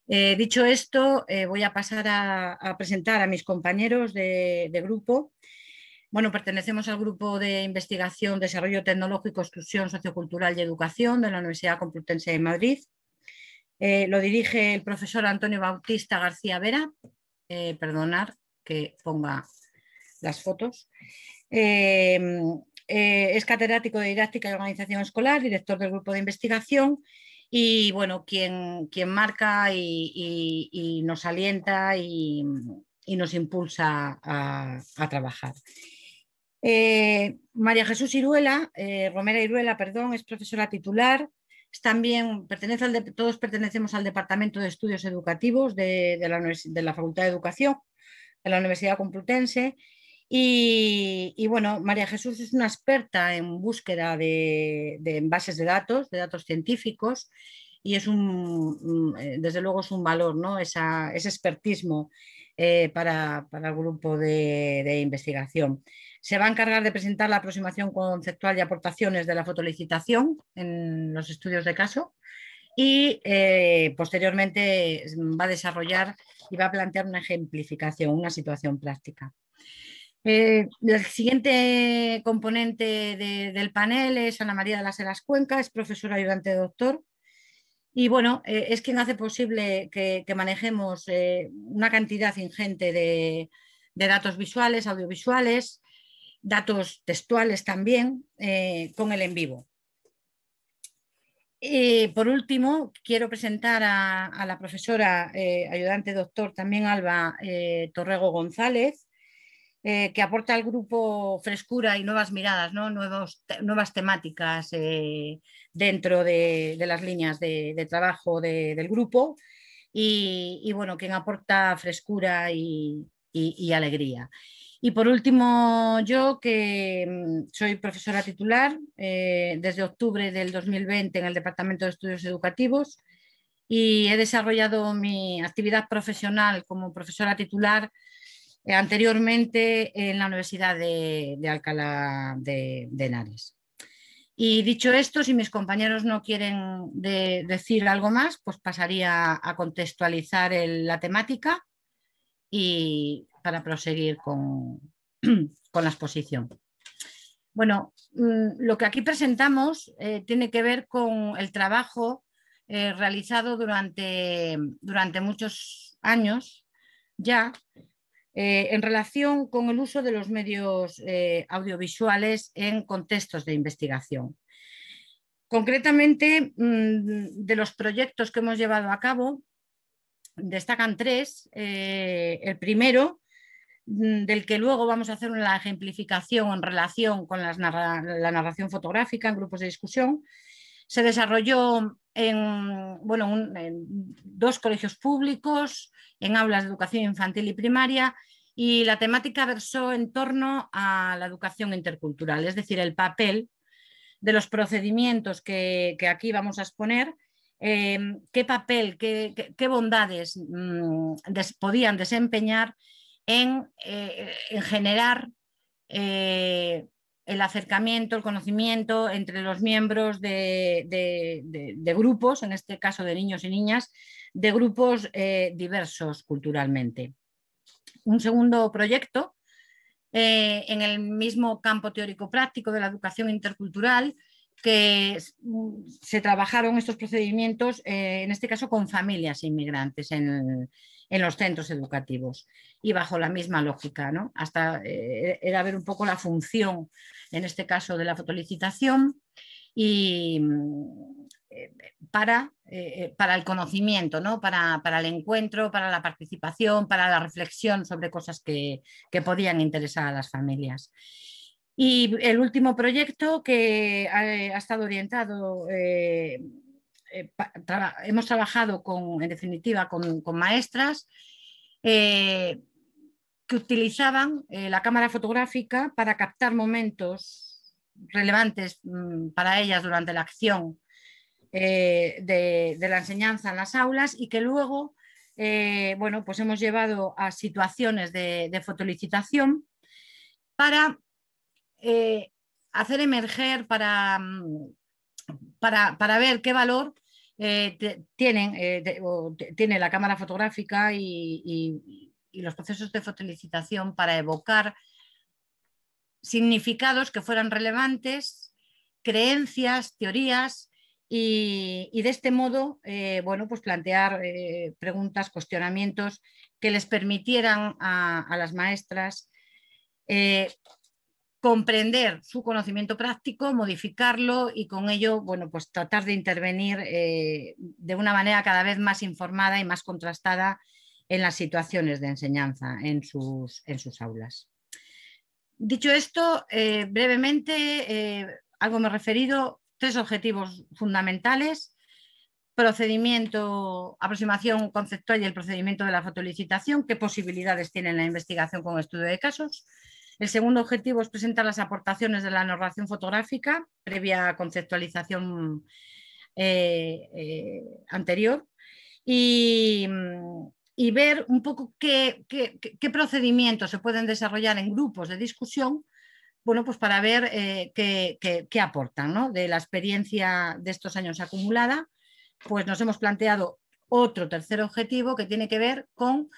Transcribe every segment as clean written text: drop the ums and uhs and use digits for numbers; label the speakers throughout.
Speaker 1: Dicho esto, voy a pasar a presentar a mis compañeros de grupo. Bueno, pertenecemos al grupo de investigación, desarrollo tecnológico, exclusión sociocultural y educación de la Universidad Complutense de Madrid. Lo dirige el profesor Antonio Bautista García Vera. Perdonar que ponga las fotos. Es catedrático de didáctica y organización escolar, director del grupo de investigación y bueno, quien marca y nos alienta y nos impulsa a trabajar. María Jesús Iruela, Romera Iruela, perdón, es profesora titular. También todos pertenecemos al Departamento de Estudios Educativos de la Facultad de Educación de la Universidad Complutense. Y bueno, María Jesús es una experta en búsqueda de bases de datos científicos, y desde luego es un valor, ¿no? Ese expertismo para el grupo de investigación. Se va a encargar de presentar la aproximación conceptual y aportaciones de la fotolicitación en los estudios de caso y posteriormente va a desarrollar y va a plantear una ejemplificación, una situación práctica. El siguiente componente del panel es Ana María de las Heras Cuenca, es profesora ayudante de doctor y bueno, es quien hace posible que manejemos una cantidad ingente de datos visuales, audiovisuales, datos textuales también, con el en vivo. Y por último, quiero presentar a la profesora ayudante doctor también Alba Torrego González, que aporta al grupo frescura y nuevas miradas, ¿no? Nuevas temáticas dentro de las líneas de trabajo del grupo y bueno, quien aporta frescura y alegría. Y por último, yo que soy profesora titular desde octubre del 2020 en el Departamento de Estudios Educativos y he desarrollado mi actividad profesional como profesora titular anteriormente en la Universidad de Alcalá de Henares. Y dicho esto, si mis compañeros no quieren decir algo más, pues pasaría a contextualizar la temática y para proseguir con la exposición. Bueno, lo que aquí presentamos tiene que ver con el trabajo realizado durante muchos años ya en relación con el uso de los medios audiovisuales en contextos de investigación. Concretamente, de los proyectos que hemos llevado a cabo, destacan tres. El primero, del que luego vamos a hacer una ejemplificación en relación con la narración fotográfica en grupos de discusión, se desarrolló en dos colegios públicos, en aulas de educación infantil y primaria, y la temática versó en torno a la educación intercultural, es decir, el papel de los procedimientos que aquí vamos a exponer, qué papel, qué bondades podían desempeñar en generar el acercamiento, el conocimiento entre los miembros de grupos, en este caso de niños y niñas, de grupos diversos culturalmente. Un segundo proyecto en el mismo campo teórico-práctico de la educación intercultural, que se trabajaron estos procedimientos, en este caso con familias inmigrantes en los centros educativos y bajo la misma lógica, ¿no? Hasta era ver un poco la función, en este caso de la fotolicitación y para el conocimiento, ¿no? para el encuentro, para la participación, para la reflexión sobre cosas que podían interesar a las familias. Y el último proyecto que ha estado orientado, hemos trabajado en definitiva con maestras que utilizaban la cámara fotográfica para captar momentos relevantes para ellas durante la acción de la enseñanza en las aulas y que luego bueno, pues hemos llevado a situaciones de fotolicitación para hacer emerger, para ver qué valor tiene la cámara fotográfica y los procesos de fotolicización para evocar significados que fueran relevantes, creencias, teorías y de este modo bueno, pues plantear preguntas, cuestionamientos que les permitieran a las maestras comprender su conocimiento práctico, modificarlo y con ello, bueno, pues tratar de intervenir de una manera cada vez más informada y más contrastada en las situaciones de enseñanza en sus aulas. Dicho esto, brevemente, algo me he referido, 3 objetivos fundamentales: procedimiento, aproximación conceptual y el procedimiento de la fotolicitación, qué posibilidades tiene la investigación con estudio de casos. El segundo objetivo es presentar las aportaciones de la narración fotográfica, previa conceptualización anterior, y ver un poco qué procedimientos se pueden desarrollar en grupos de discusión, bueno, pues para ver qué aportan, ¿no? De la experiencia de estos años acumulada, pues nos hemos planteado otro tercer objetivo que tiene que ver con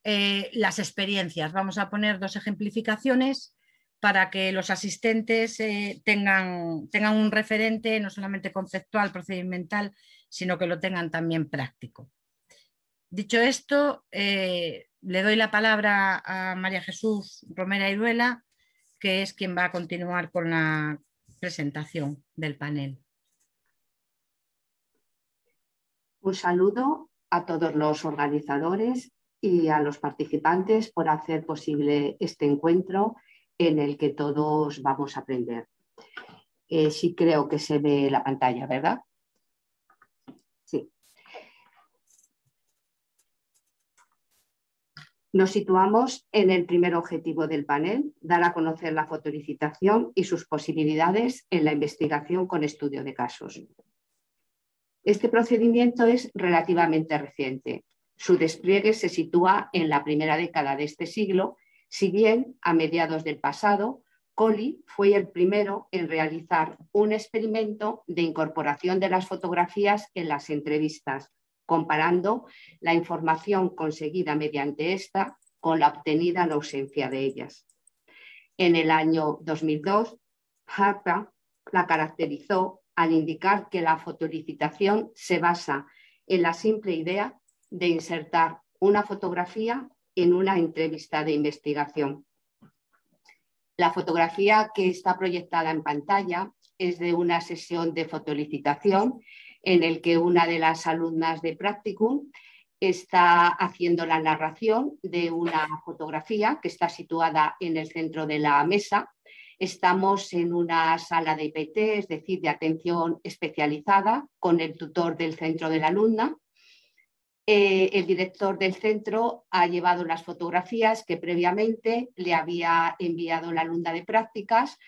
Speaker 1: las experiencias. Vamos a poner 2 ejemplificaciones para que los asistentes tengan un referente no solamente conceptual, procedimental, sino que lo tengan también práctico. Dicho esto, le doy la palabra a María Jesús Romera Iruela, que es quien va a continuar con la presentación del panel.
Speaker 2: Un saludo a todos los organizadores y a los participantes por hacer posible este encuentro en el que todos vamos a aprender. Sí creo que se ve la pantalla, ¿verdad? Sí. Nos situamos en el primer objetivo del panel, dar a conocer la fotolicitación y sus posibilidades en la investigación con estudio de casos. Este procedimiento es relativamente reciente. Su despliegue se sitúa en la primera década de este siglo, si bien a mediados del pasado, Colli fue el primero en realizar un experimento de incorporación de las fotografías en las entrevistas, comparando la información conseguida mediante esta con la obtenida en ausencia de ellas. En el año 2002, Harper la caracterizó al indicar que la fotolicitación se basa en la simple idea de insertar una fotografía en una entrevista de investigación. La fotografía que está proyectada en pantalla es de una sesión de fotolicitación en el que una de las alumnas de Practicum está haciendo la narración de una fotografía que está situada en el centro de la mesa. Estamos en una sala de IPT, es decir, de atención especializada, con el tutor del centro de la alumna. El director del centro ha llevado las fotografías que previamente le había enviado la alumna de prácticas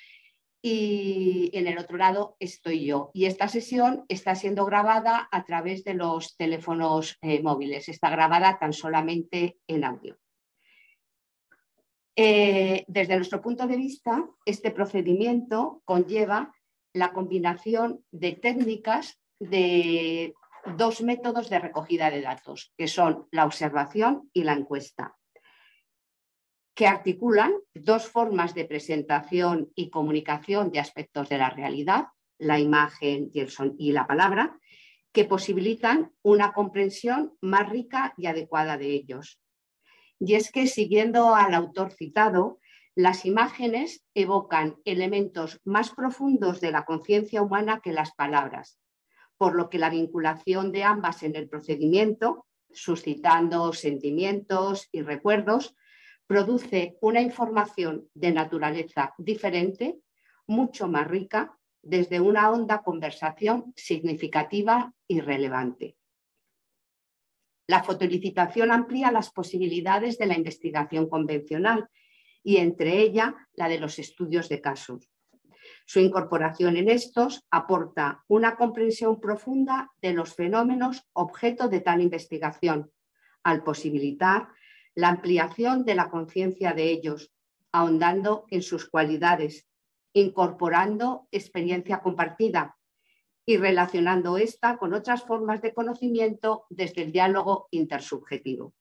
Speaker 2: y en el otro lado estoy yo. Y esta sesión está siendo grabada a través de los teléfonos móviles. Está grabada tan solamente en audio. Desde nuestro punto de vista, este procedimiento conlleva la combinación de técnicas de 2 métodos de recogida de datos, que son la observación y la encuesta, que articulan 2 formas de presentación y comunicación de aspectos de la realidad, la imagen y la palabra, que posibilitan una comprensión más rica y adecuada de ellos. Y es que, siguiendo al autor citado, las imágenes evocan elementos más profundos de la conciencia humana que las palabras, por lo que la vinculación de ambas en el procedimiento, suscitando sentimientos y recuerdos, produce una información de naturaleza diferente, mucho más rica, desde una honda conversación significativa y relevante. La fotolicitación amplía las posibilidades de la investigación convencional y entre ella la de los estudios de casos. Su incorporación en estos aporta una comprensión profunda de los fenómenos objeto de tal investigación, al posibilitar la ampliación de la conciencia de ellos, ahondando en sus cualidades, incorporando experiencia compartida y relacionando esta con otras formas de conocimiento desde el diálogo intersubjetivo.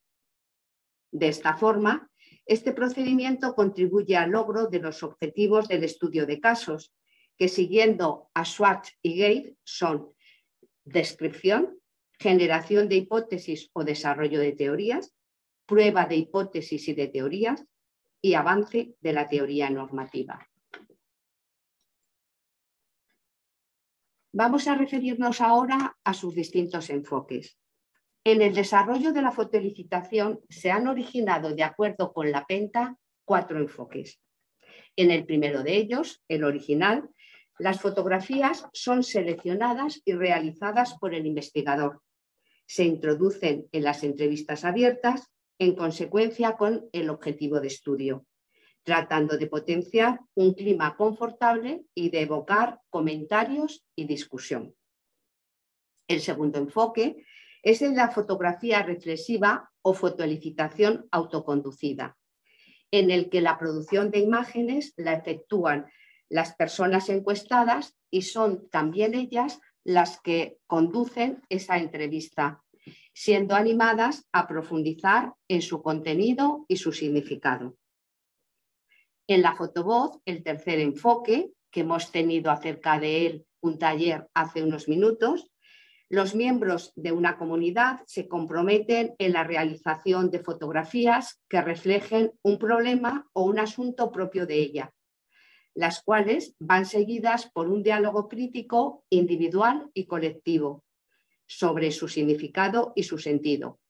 Speaker 2: De esta forma, este procedimiento contribuye al logro de los objetivos del estudio de casos, que siguiendo a Schwartz y Gate son descripción, generación de hipótesis o desarrollo de teorías, prueba de hipótesis y de teorías y avance de la teoría normativa. Vamos a referirnos ahora a sus distintos enfoques. En el desarrollo de la fotoelicitación se han originado, de acuerdo con la Penta, 4 enfoques. En el primero de ellos, el original, las fotografías son seleccionadas y realizadas por el investigador. Se introducen en las entrevistas abiertas en consecuencia con el objetivo de estudio, tratando de potenciar un clima confortable y de evocar comentarios y discusión. El segundo enfoque es el de la fotografía reflexiva o fotoelicitación autoconducida, en el que la producción de imágenes la efectúan las personas encuestadas y son también ellas las que conducen esa entrevista, siendo animadas a profundizar en su contenido y su significado. En la fotovoz, el tercer enfoque, que hemos tenido acerca de él un taller hace unos minutos, los miembros de una comunidad se comprometen en la realización de fotografías que reflejen un problema o un asunto propio de ella, las cuales van seguidas por un diálogo crítico, individual y colectivo sobre su significado y su sentido,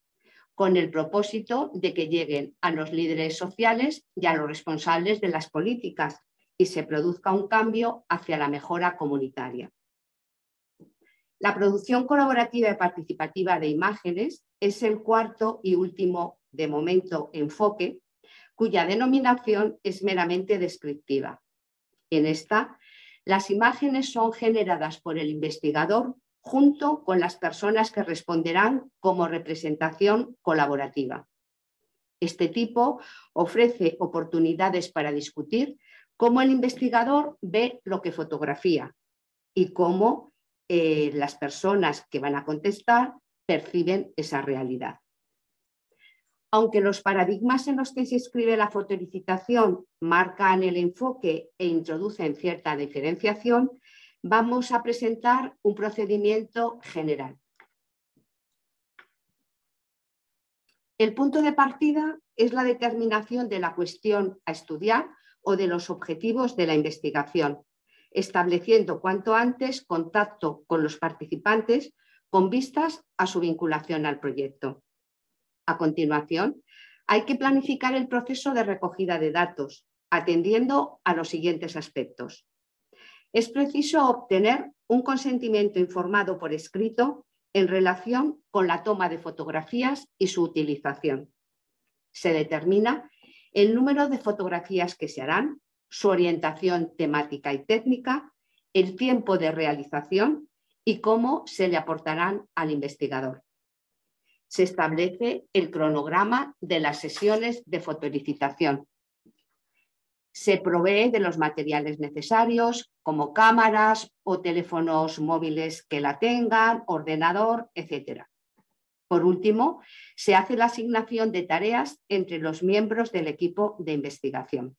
Speaker 2: con el propósito de que lleguen a los líderes sociales y a los responsables de las políticas y se produzca un cambio hacia la mejora comunitaria. La producción colaborativa y participativa de imágenes es el cuarto y último, de momento, enfoque, cuya denominación es meramente descriptiva. En esta, las imágenes son generadas por el investigador junto con las personas que responderán como representación colaborativa. Este tipo ofrece oportunidades para discutir cómo el investigador ve lo que fotografía y cómo las personas que van a contestar perciben esa realidad. Aunque los paradigmas en los que se inscribe la fotoelicitación marcan el enfoque e introducen cierta diferenciación, vamos a presentar un procedimiento general. El punto de partida es la determinación de la cuestión a estudiar o de los objetivos de la investigación, estableciendo cuanto antes contacto con los participantes con vistas a su vinculación al proyecto. A continuación, hay que planificar el proceso de recogida de datos, atendiendo a los siguientes aspectos. Es preciso obtener un consentimiento informado por escrito en relación con la toma de fotografías y su utilización. Se determina el número de fotografías que se harán, su orientación temática y técnica, el tiempo de realización y cómo se le aportarán al investigador. Se establece el cronograma de las sesiones de fotoelicitación. Se provee de los materiales necesarios, como cámaras o teléfonos móviles que la tengan, ordenador, etc. Por último, se hace la asignación de tareas entre los miembros del equipo de investigación.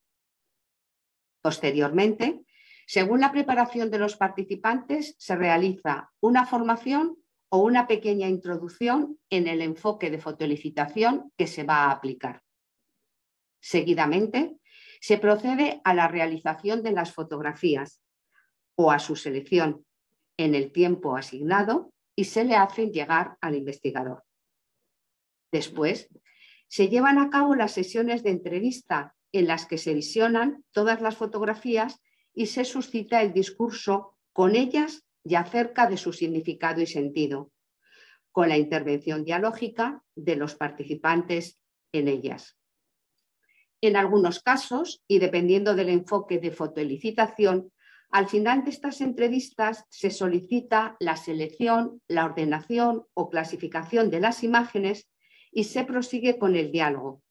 Speaker 2: Posteriormente, según la preparación de los participantes, se realiza una formación o una pequeña introducción en el enfoque de fotoelicitación que se va a aplicar. Seguidamente, se procede a la realización de las fotografías o a su selección en el tiempo asignado y se le hacen llegar al investigador. Después, se llevan a cabo las sesiones de entrevista en las que se visionan todas las fotografías y se suscita el discurso con ellas y acerca de su significado y sentido, con la intervención dialógica de los participantes en ellas. En algunos casos, y dependiendo del enfoque de fotoelicitación, al final de estas entrevistas se solicita la selección, la ordenación o clasificación de las imágenes y se prosigue con el diálogo,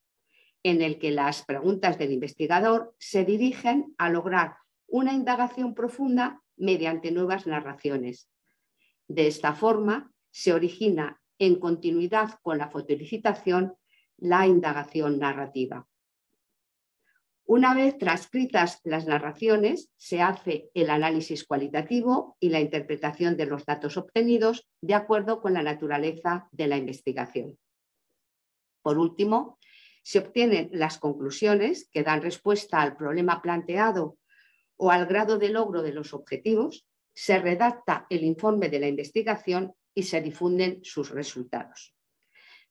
Speaker 2: en el que las preguntas del investigador se dirigen a lograr una indagación profunda mediante nuevas narraciones, De esta forma, se origina en continuidad con la fotolicitación la indagación narrativa. Una vez transcritas las narraciones, se hace el análisis cualitativo y la interpretación de los datos obtenidos de acuerdo con la naturaleza de la investigación. Por último, se obtienen las conclusiones que dan respuesta al problema planteado o al grado de logro de los objetivos, se redacta el informe de la investigación y se difunden sus resultados.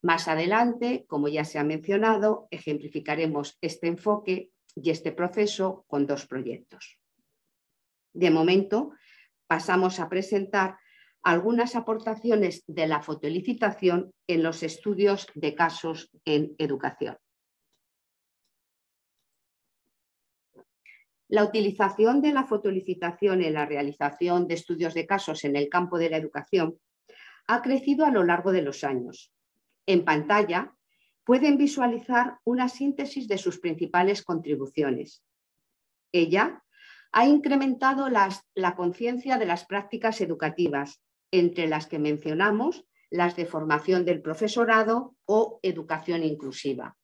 Speaker 2: Más adelante, como ya se ha mencionado, ejemplificaremos este enfoque y este proceso con dos proyectos. De momento, pasamos a presentar algunas aportaciones de la fotolicitación en los estudios de casos en educación. La utilización de la fotolicitación en la realización de estudios de casos en el campo de la educación ha crecido a lo largo de los años. En pantalla pueden visualizar una síntesis de sus principales contribuciones. Ella ha incrementado la conciencia de las prácticas educativas, entre las que mencionamos las de formación del profesorado o educación inclusiva.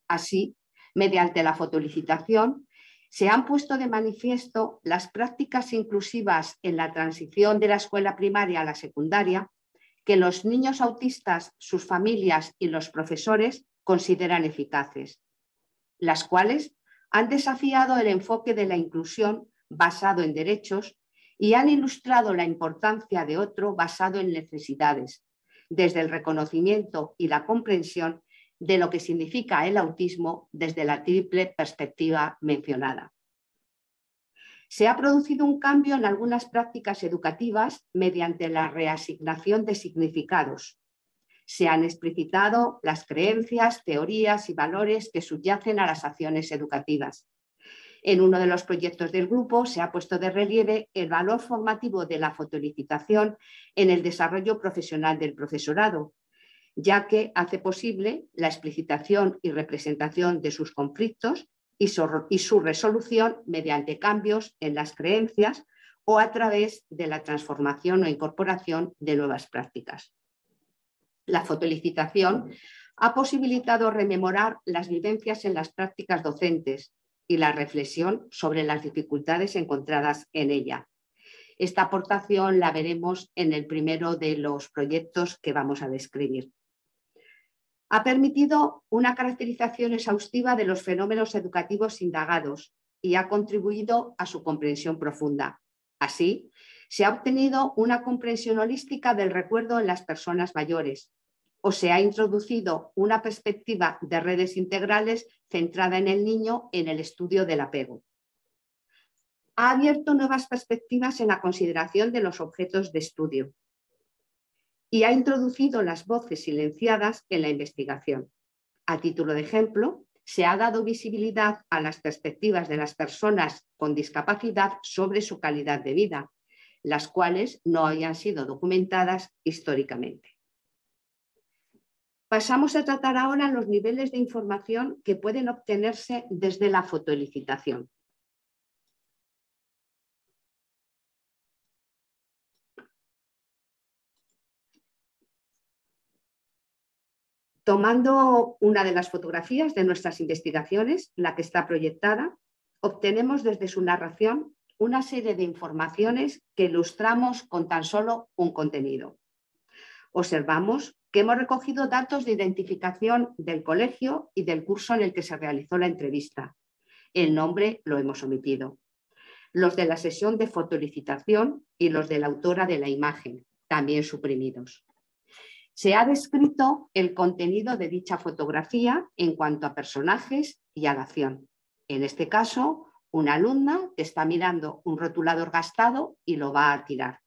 Speaker 2: Así, mediante la fotolicitación, se han puesto de manifiesto las prácticas inclusivas en la transición de la escuela primaria a la secundaria que los niños autistas, sus familias y los profesores consideran eficaces, las cuales han desafiado el enfoque de la inclusión basado en derechos y han ilustrado la importancia de otro basado en necesidades, desde el reconocimiento y la comprensión de lo que significa el autismo desde la triple perspectiva mencionada. Se ha producido un cambio en algunas prácticas educativas mediante la reasignación de significados. Se han explicitado las creencias, teorías y valores que subyacen a las acciones educativas. En uno de los proyectos del grupo se ha puesto de relieve el valor formativo de la fotolicitación en el desarrollo profesional del profesorado, ya que hace posible la explicitación y representación de sus conflictos y su resolución mediante cambios en las creencias o a través de la transformación o incorporación de nuevas prácticas. La fotolicitación ha posibilitado rememorar las vivencias en las prácticas docentes y la reflexión sobre las dificultades encontradas en ella. Esta aportación la veremos en el primero de los proyectos que vamos a describir. Ha permitido una caracterización exhaustiva de los fenómenos educativos indagados y ha contribuido a su comprensión profunda. Así, se ha obtenido una comprensión holística del recuerdo en las personas mayores, o se ha introducido una perspectiva de redes integrales centrada en el niño en el estudio del apego. Ha abierto nuevas perspectivas en la consideración de los objetos de estudio y ha introducido las voces silenciadas en la investigación. A título de ejemplo, se ha dado visibilidad a las perspectivas de las personas con discapacidad sobre su calidad de vida, las cuales no habían sido documentadas históricamente. Pasamos a tratar ahora los niveles de información que pueden obtenerse desde la fotolicitación. Tomando una de las fotografías de nuestras investigaciones, la que está proyectada, obtenemos desde su narración una serie de informaciones que ilustramos con tan solo un contenido. Observamos que hemos recogido datos de identificación del colegio y del curso en el que se realizó la entrevista. El nombre lo hemos omitido. Los de la sesión de fotolicitación y los de la autora de la imagen, también suprimidos. Se ha descrito el contenido de dicha fotografía en cuanto a personajes y a la acción. En este caso, una alumna que está mirando un rotulador gastado y lo va a tirar.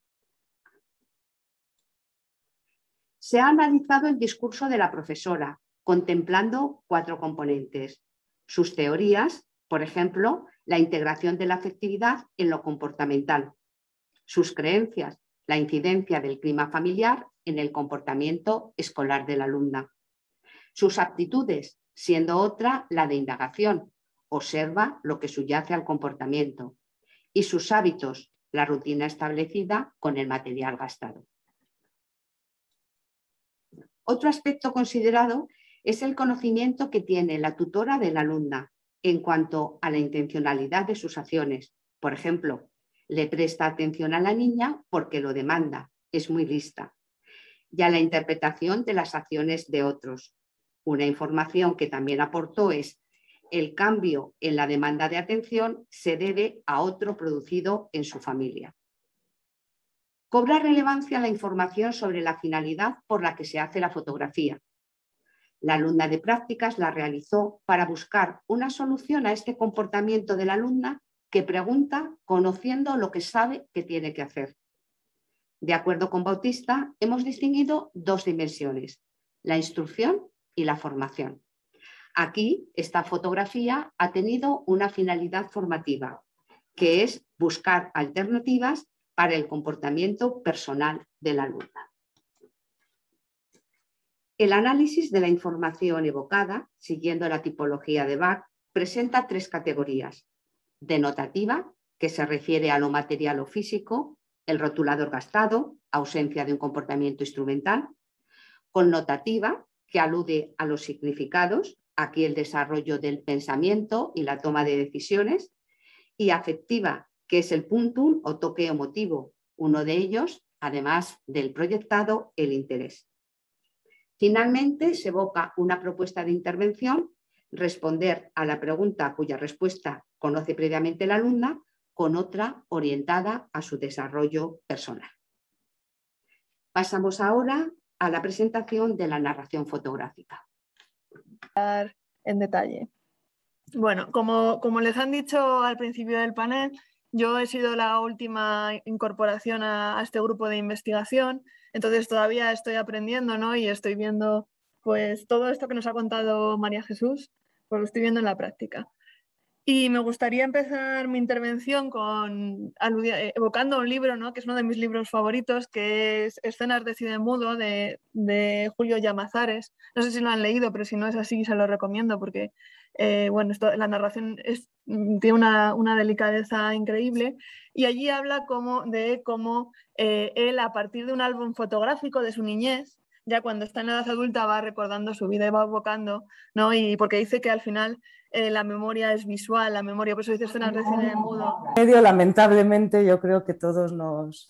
Speaker 2: Se ha analizado el discurso de la profesora, contemplando 4 componentes. Sus teorías, por ejemplo, la integración de la afectividad en lo comportamental. Sus creencias, la incidencia del clima familiar en el comportamiento escolar de la alumna. Sus aptitudes, siendo otra la de indagación, observa lo que subyace al comportamiento. Y sus hábitos, la rutina establecida con el material gastado. Otro aspecto considerado es el conocimiento que tiene la tutora de la alumna en cuanto a la intencionalidad de sus acciones. Por ejemplo, le presta atención a la niña porque lo demanda, es muy lista. Y a la interpretación de las acciones de otros. Una información que también aportó es: el cambio en la demanda de atención se debe a otro producido en su familia. Cobra relevancia la información sobre la finalidad por la que se hace la fotografía. La alumna de prácticas la realizó para buscar una solución a este comportamiento de la alumna que pregunta conociendo lo que sabe que tiene que hacer. De acuerdo con Bautista, hemos distinguido dos dimensiones: la instrucción y la formación. Aquí, esta fotografía ha tenido una finalidad formativa, que es buscar alternativas para el comportamiento personal de la alumna. El análisis de la información evocada, siguiendo la tipología de Bach, presenta tres categorías: denotativa, que se refiere a lo material o físico, el rotulador gastado, ausencia de un comportamiento instrumental; connotativa, que alude a los significados, aquí el desarrollo del pensamiento y la toma de decisiones; y afectiva, que es el puntum o toque emotivo, uno de ellos, además del proyectado, el interés. Finalmente, se evoca una propuesta de intervención: responder a la pregunta cuya respuesta conoce previamente la alumna, con otra orientada a su desarrollo personal. Pasamos ahora a la presentación de la narración fotográfica.
Speaker 3: En detalle. Bueno, como les han dicho al principio del panel, yo he sido la última incorporación a este grupo de investigación, entonces todavía estoy aprendiendo, ¿no? Y estoy viendo pues todo esto que nos ha contado María Jesús, pues lo estoy viendo en la práctica. Y me gustaría empezar mi intervención evocando un libro, ¿no? Que es uno de mis libros favoritos, que es Escenas de cine mudo, de Julio Llamazares. No sé si lo han leído, pero si no es así, se lo recomiendo porque bueno, la narración tiene una delicadeza increíble. Y allí habla de cómo él, a partir de un álbum fotográfico de su niñez, ya cuando está en la edad adulta va recordando su vida y va evocando, ¿no? Y porque dice que al final la memoria es visual, la memoria, por eso dice escenas de cine mudo.
Speaker 4: Lamentablemente yo creo que todos nos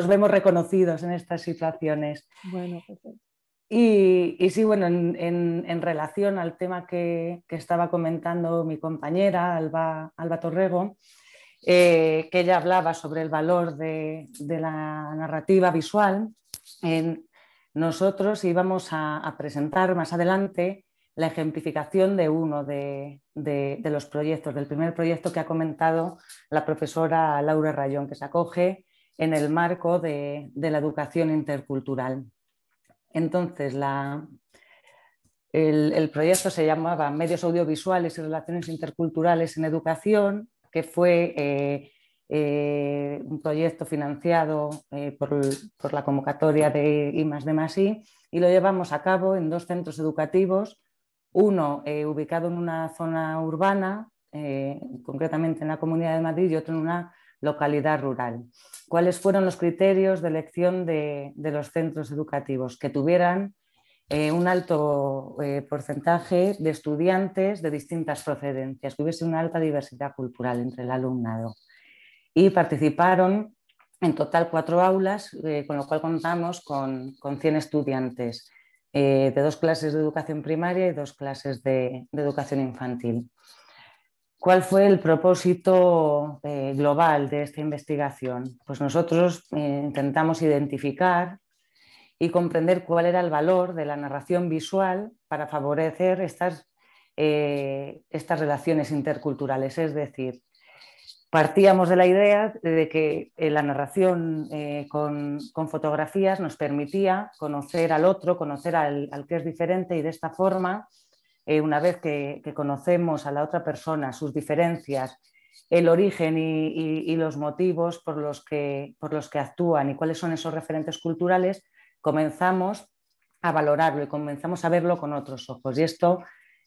Speaker 4: vemos reconocidos en estas situaciones.
Speaker 3: Bueno, perfecto.
Speaker 4: Y sí, bueno, en relación al tema que estaba comentando mi compañera Alba Torrego, que ella hablaba sobre el valor de la narrativa visual, nosotros íbamos a presentar más adelante la ejemplificación de uno de los proyectos, del primer proyecto que ha comentado la profesora Laura Rayón, que se acoge en el marco de la educación intercultural. Entonces, el proyecto se llamaba Medios audiovisuales y relaciones interculturales en educación, que fue un proyecto financiado por la convocatoria de I+D+I, y lo llevamos a cabo en dos centros educativos, uno ubicado en una zona urbana, concretamente en la Comunidad de Madrid, y otro en una localidad rural. ¿Cuáles fueron los criterios de elección de los centros educativos? Que tuvieran un alto porcentaje de estudiantes de distintas procedencias, que hubiese una alta diversidad cultural entre el alumnado. Y participaron en total 4 aulas, con lo cual contamos con 100 estudiantes de 2 clases de educación primaria y 2 clases de educación infantil. ¿Cuál fue el propósito global de esta investigación? Pues nosotros intentamos identificar y comprender cuál era el valor de la narración visual para favorecer estas relaciones interculturales. Es decir, partíamos de la idea de que la narración con fotografías nos permitía conocer al otro, conocer al que es diferente, y de esta forma, una vez que conocemos a la otra persona, sus diferencias, el origen y los motivos por los que actúan y cuáles son esos referentes culturales, comenzamos a valorarlo y comenzamos a verlo con otros ojos. Y esto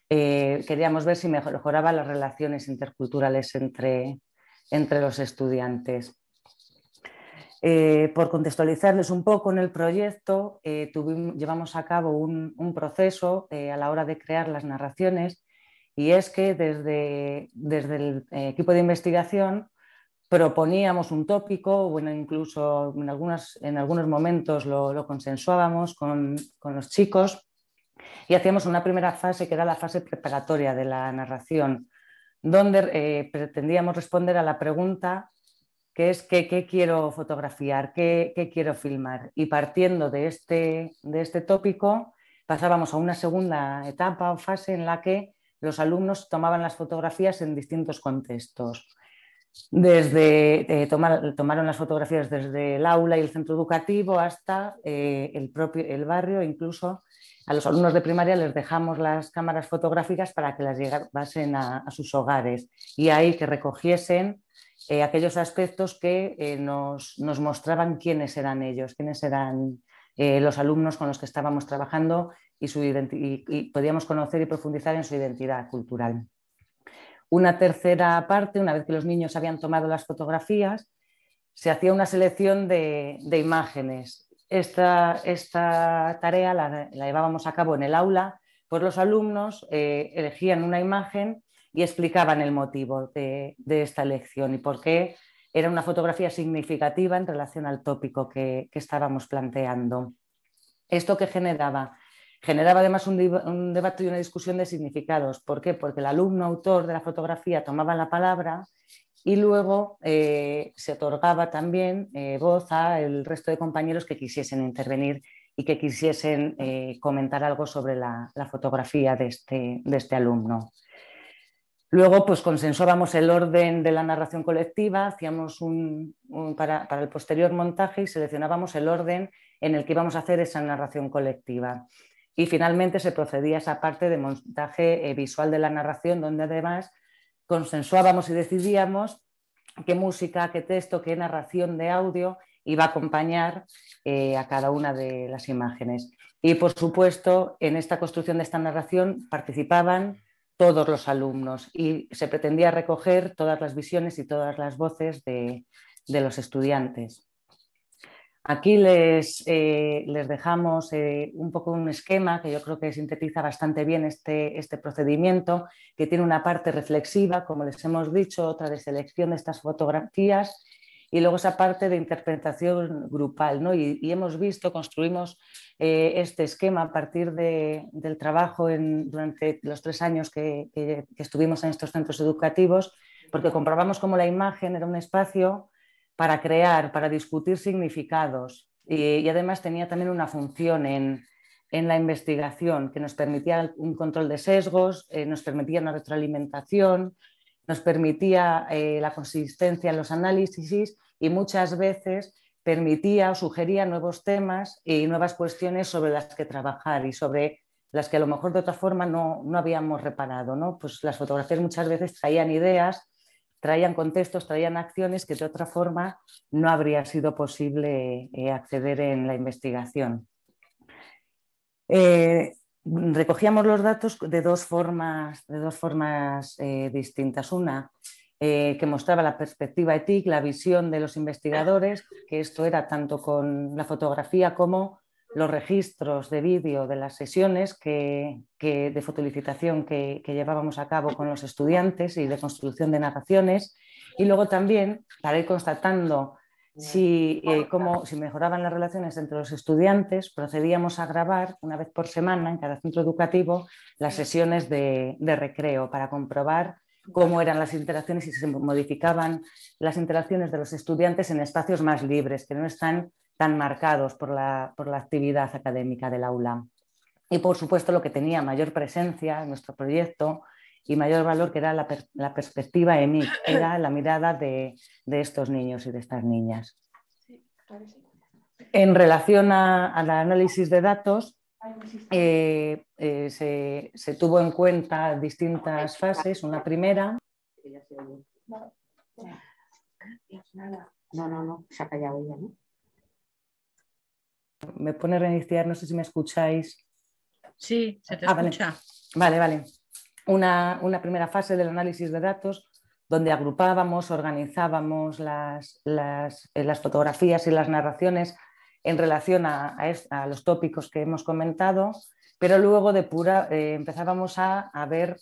Speaker 4: queríamos ver si mejoraba las relaciones interculturales entre entre los estudiantes. Por contextualizarles un poco en el proyecto, llevamos a cabo un proceso a la hora de crear las narraciones, y es que desde el equipo de investigación proponíamos un tópico, bueno, incluso en algunos momentos lo consensuábamos con los chicos, y hacíamos una primera fase que era la fase preparatoria de la narración, donde pretendíamos responder a la pregunta que es qué quiero fotografiar, qué quiero filmar. Y partiendo de este tópico, pasábamos a una segunda etapa o fase en la que los alumnos tomaban las fotografías en distintos contextos. Tomaron las fotografías desde el aula y el centro educativo hasta el barrio. Incluso a los alumnos de primaria les dejamos las cámaras fotográficas para que las llevasen a sus hogares, y ahí que recogiesen aquellos aspectos que nos mostraban quiénes eran ellos, quiénes eran los alumnos con los que estábamos trabajando, y podíamos conocer y profundizar en su identidad cultural. Una tercera parte, una vez que los niños habían tomado las fotografías, se hacía una selección de imágenes. Esta tarea la llevábamos a cabo en el aula, pues los alumnos elegían una imagen y explicaban el motivo de esta elección y por qué era una fotografía significativa en relación al tópico que estábamos planteando. ¿Esto qué generaba? Generaba además un debate y una discusión de significados. ¿Por qué? Porque el alumno autor de la fotografía tomaba la palabra y luego se otorgaba también voz al resto de compañeros que quisiesen intervenir y que quisiesen comentar algo sobre la fotografía de este alumno. Luego, pues consensuábamos el orden de la narración colectiva, hacíamos para el posterior montaje, y seleccionábamos el orden en el que íbamos a hacer esa narración colectiva. Y finalmente se procedía a esa parte de montaje visual de la narración, donde además consensuábamos y decidíamos qué música, qué texto, qué narración de audio iba a acompañar a cada una de las imágenes. Y por supuesto, en esta construcción de esta narración participaban todos los alumnos y se pretendía recoger todas las visiones y todas las voces de los estudiantes. Aquí les dejamos un poco un esquema que yo creo que sintetiza bastante bien este procedimiento, que tiene una parte reflexiva, como les hemos dicho, otra de selección de estas fotografías, y luego esa parte de interpretación grupal, ¿no? Y hemos visto, construimos este esquema a partir del trabajo durante los 3 años que estuvimos en estos centros educativos, porque comprobamos cómo la imagen era un espacio para crear, para discutir significados, y además tenía también una función en la investigación que nos permitía un control de sesgos, nos permitía una retroalimentación, nos permitía la consistencia en los análisis y muchas veces permitía o sugería nuevos temas y nuevas cuestiones sobre las que trabajar y sobre las que a lo mejor de otra forma no habíamos reparado, ¿no? Pues las fotografías muchas veces traían ideas, traían contextos, traían acciones que de otra forma no habría sido posible acceder en la investigación. Recogíamos los datos de dos formas distintas. Una que mostraba la perspectiva ETIC, la visión de los investigadores, que esto era tanto con la fotografía como los registros de vídeo de las sesiones de fotolicitación que llevábamos a cabo con los estudiantes y de construcción de narraciones, y luego también para ir constatando si mejoraban las relaciones entre los estudiantes, procedíamos a grabar una vez por semana en cada centro educativo las sesiones de recreo para comprobar cómo eran las interacciones y si se modificaban las interacciones de los estudiantes en espacios más libres, que no están tan marcados por la actividad académica del aula. Y por supuesto lo que tenía mayor presencia en nuestro proyecto y mayor valor, que era la perspectiva EMIC, era la mirada de estos niños y de estas niñas. En relación al análisis de datos, se tuvo en cuenta distintas fases. Una primera.
Speaker 2: No, se ha callado ella, ¿no?
Speaker 4: Me pone reiniciar, no sé si me escucháis.
Speaker 1: Sí, se te escucha.
Speaker 4: Vale. Una primera fase del análisis de datos, donde agrupábamos, organizábamos las fotografías y las narraciones en relación a los tópicos que hemos comentado, pero luego empezábamos a ver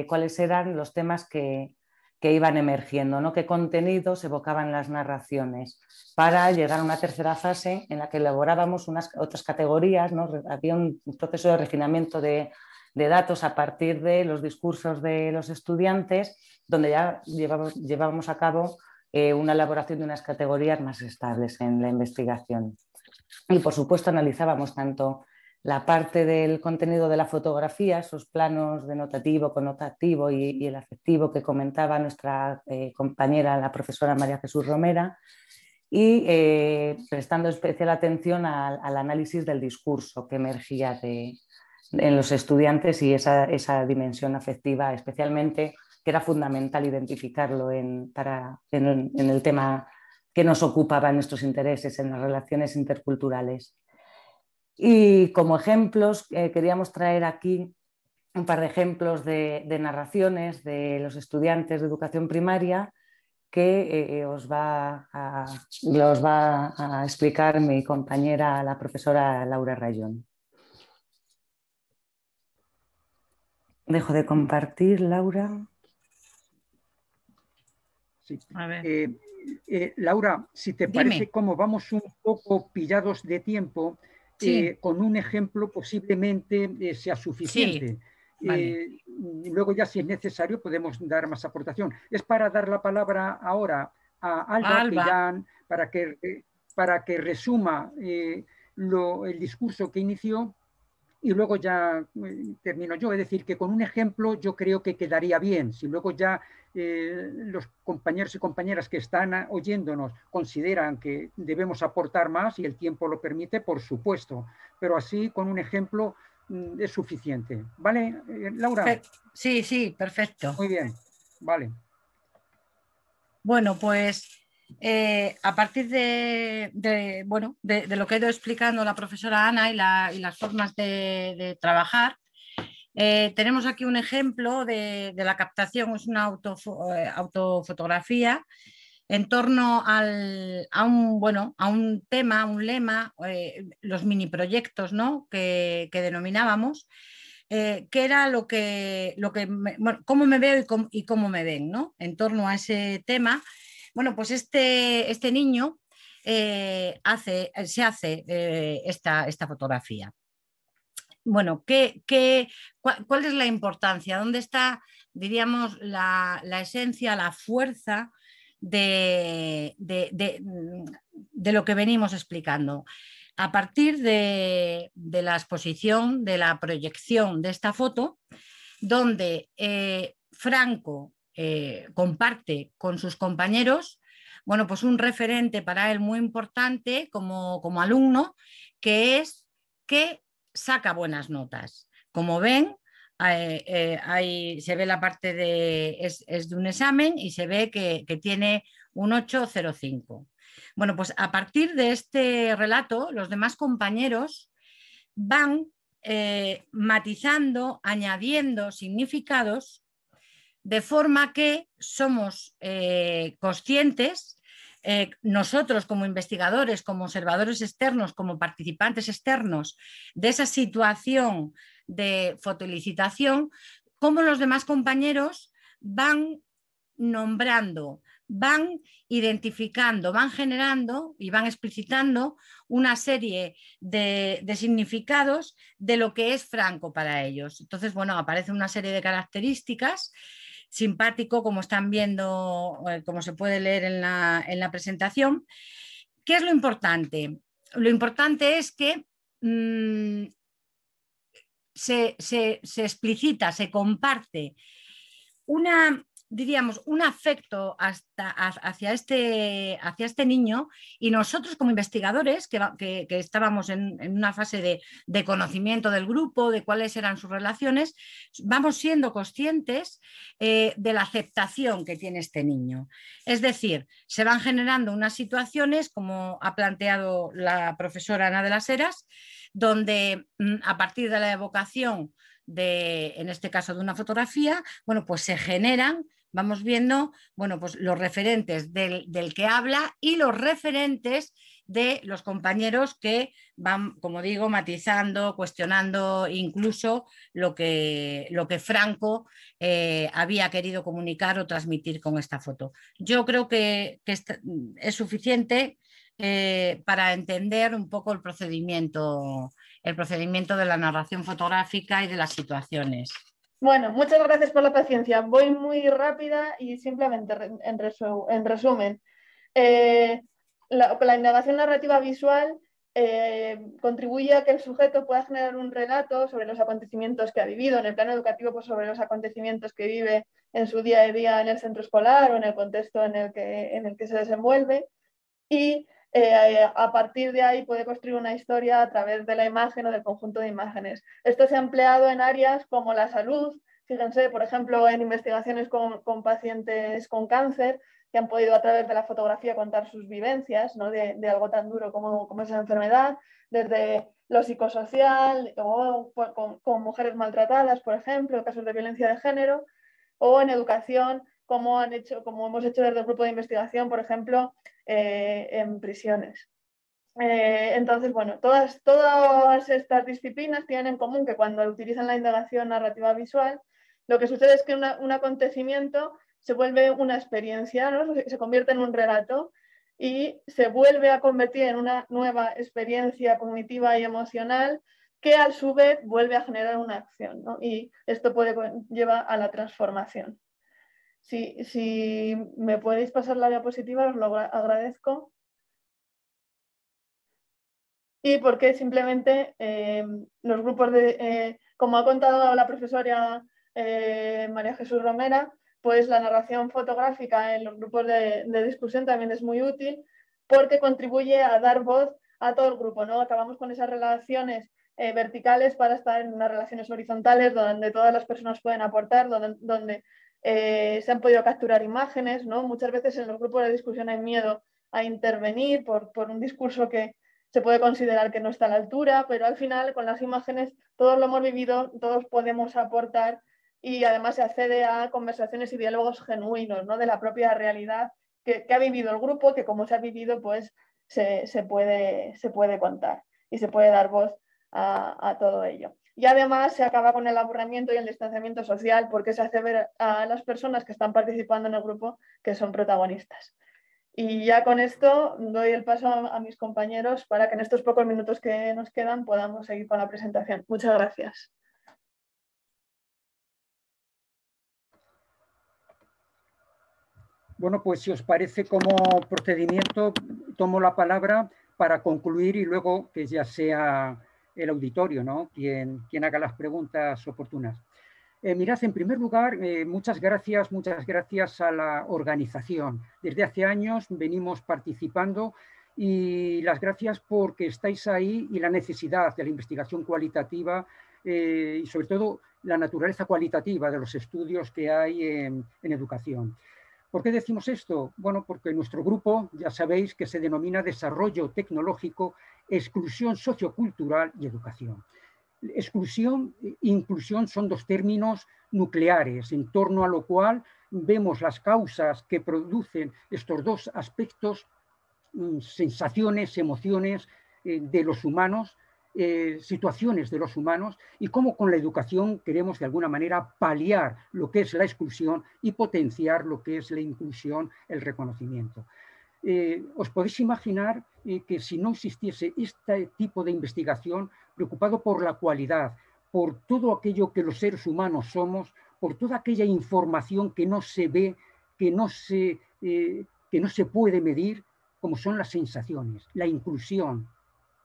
Speaker 4: cuáles eran los temas que iban emergiendo, ¿no? Qué contenidos evocaban las narraciones, para llegar a una tercera fase en la que elaborábamos otras categorías, ¿no? Había un proceso de refinamiento de datos a partir de los discursos de los estudiantes, donde ya llevábamos a cabo una elaboración de unas categorías más estables en la investigación. Y por supuesto analizábamos tanto la parte del contenido de la fotografía, esos planos denotativo, connotativo y el afectivo que comentaba nuestra compañera, la profesora María Jesús Romera, y prestando especial atención al análisis del discurso que emergía en los estudiantes y esa dimensión afectiva, especialmente, que era fundamental identificarlo en el tema que nos ocupaba en nuestros intereses, en las relaciones interculturales. Y como ejemplos, queríamos traer aquí un par de ejemplos de narraciones de los estudiantes de educación primaria que los va a explicar mi compañera, la profesora Laura Rayón. Dejo de compartir, Laura.
Speaker 5: Sí.
Speaker 1: A ver.
Speaker 5: Laura, si te parece, como vamos un poco pillados de tiempo,
Speaker 1: sí.
Speaker 5: Con un ejemplo posiblemente sea suficiente.
Speaker 1: Sí. Vale.
Speaker 5: Luego ya, si es necesario, podemos dar más aportación. Es para dar la palabra ahora a Alba. Para que resuma el discurso que inició, y luego ya termino yo. Es decir, que con un ejemplo yo creo que quedaría bien. Si luego ya los compañeros y compañeras que están oyéndonos consideran que debemos aportar más y el tiempo lo permite, por supuesto. Pero así, con un ejemplo, es suficiente. ¿Vale, Laura?
Speaker 1: Sí, sí, perfecto.
Speaker 5: Muy bien, vale.
Speaker 1: Bueno, pues a partir de lo que ha ido explicando la profesora Ana y las formas de trabajar, tenemos aquí un ejemplo de la captación, es una autofotografía en torno a un tema, a un lema, los mini proyectos, ¿no? que denominábamos, que era cómo me veo y cómo me ven, ¿no? En torno a ese tema. Bueno, pues este niño se hace esta fotografía. Bueno, ¿cuál es la importancia? ¿Dónde está, diríamos, la esencia, la fuerza de lo que venimos explicando? A partir de la exposición, de la proyección de esta foto, donde Franco comparte con sus compañeros, bueno, pues un referente para él muy importante como alumno, que es que saca buenas notas. Como ven, ahí se ve la parte es de un examen y se ve que tiene un 8,05. Bueno, pues a partir de este relato, los demás compañeros van matizando, añadiendo significados, de forma que somos conscientes, nosotros como investigadores, como observadores externos, como participantes externos de esa situación de fotolicitación, cómo los demás compañeros van nombrando, van identificando, van generando y van explicitando una serie de significados de lo que es Franco para ellos. Entonces, bueno, aparece una serie de características, simpático, como están viendo, como se puede leer en la presentación. ¿Qué es lo importante? Lo importante es que se explicita, se comparte un afecto hacia este niño, y nosotros como investigadores que estábamos en una fase de conocimiento del grupo, de cuáles eran sus relaciones, vamos siendo conscientes de la aceptación que tiene este niño. Es decir, se van generando unas situaciones, como ha planteado la profesora Ana de las Heras, donde a partir de la evocación en este caso de una fotografía, bueno, pues se generan vamos viendo, bueno, pues los referentes del que habla y los referentes de los compañeros que van, como digo, matizando, cuestionando incluso lo que Franco había querido comunicar o transmitir con esta foto. Yo creo que es suficiente para entender un poco el procedimiento de la narración fotográfica y de las situaciones.
Speaker 3: Bueno, muchas gracias por la paciencia. Voy muy rápida y simplemente en resumen. La indagación narrativa visual contribuye a que el sujeto pueda generar un relato sobre los acontecimientos que ha vivido, en el plano educativo, pues sobre los acontecimientos que vive en su día a día en el centro escolar o en el contexto en el que se desenvuelve, y a partir de ahí puede construir una historia a través de la imagen o del conjunto de imágenes. Esto se ha empleado en áreas como la salud. Fíjense, por ejemplo, en investigaciones con pacientes con cáncer, que han podido a través de la fotografía contar sus vivencias, ¿no? de algo tan duro como esa enfermedad, desde lo psicosocial o con mujeres maltratadas, por ejemplo, casos de violencia de género, o en educación, como hemos hecho desde el grupo de investigación, por ejemplo, en prisiones. Entonces, bueno, todas estas disciplinas tienen en común que cuando utilizan la indagación narrativa visual, lo que sucede es que un acontecimiento se vuelve una experiencia, ¿no? Se convierte en un relato y se vuelve a convertir en una nueva experiencia cognitiva y emocional que a su vez vuelve a generar una acción, ¿no? Y esto lleva a la transformación. Si me podéis pasar la diapositiva, os lo agradezco. Y porque simplemente los grupos como ha contado la profesora María Jesús Romera, pues la narración fotográfica en los grupos de discusión también es muy útil porque contribuye a dar voz a todo el grupo, ¿no? Acabamos con esas relaciones verticales para estar en unas relaciones horizontales donde todas las personas pueden aportar, donde se han podido capturar imágenes, ¿no? Muchas veces en los grupos de discusión hay miedo a intervenir por un discurso que se puede considerar que no está a la altura, pero al final con las imágenes todos lo hemos vivido, todos podemos aportar y además se accede a conversaciones y diálogos genuinos, ¿no? De la propia realidad que ha vivido el grupo, que como se ha vivido pues se puede contar y se puede dar voz a todo ello. Y además se acaba con el aburrimiento y el distanciamiento social porque se hace ver a las personas que están participando en el grupo que son protagonistas. Y ya con esto doy el paso a mis compañeros para que en estos pocos minutos que nos quedan podamos seguir con la presentación. Muchas gracias.
Speaker 5: Bueno, pues si os parece como procedimiento, tomo la palabra para concluir y luego que ya sea el auditorio, ¿no? quien haga las preguntas oportunas. Mirad, en primer lugar, muchas gracias a la organización. Desde hace años venimos participando y las gracias porque estáis ahí y la necesidad de la investigación cualitativa y sobre todo la naturaleza cualitativa de los estudios que hay en educación. ¿Por qué decimos esto? Bueno, porque nuestro grupo, ya sabéis, que se denomina Desarrollo Tecnológico, Exclusión Sociocultural y Educación. Exclusión e inclusión son dos términos nucleares, en torno a lo cual vemos las causas que producen estos dos aspectos, sensaciones, emociones de los humanos, situaciones de los humanos, y cómo con la educación queremos de alguna manera paliar lo que es la exclusión y potenciar lo que es la inclusión, el reconocimiento. Os podéis imaginar que si no existiese este tipo de investigación preocupado por la cualidad, por todo aquello que los seres humanos somos, por toda aquella información que no se ve, que no se puede medir, como son las sensaciones, la inclusión,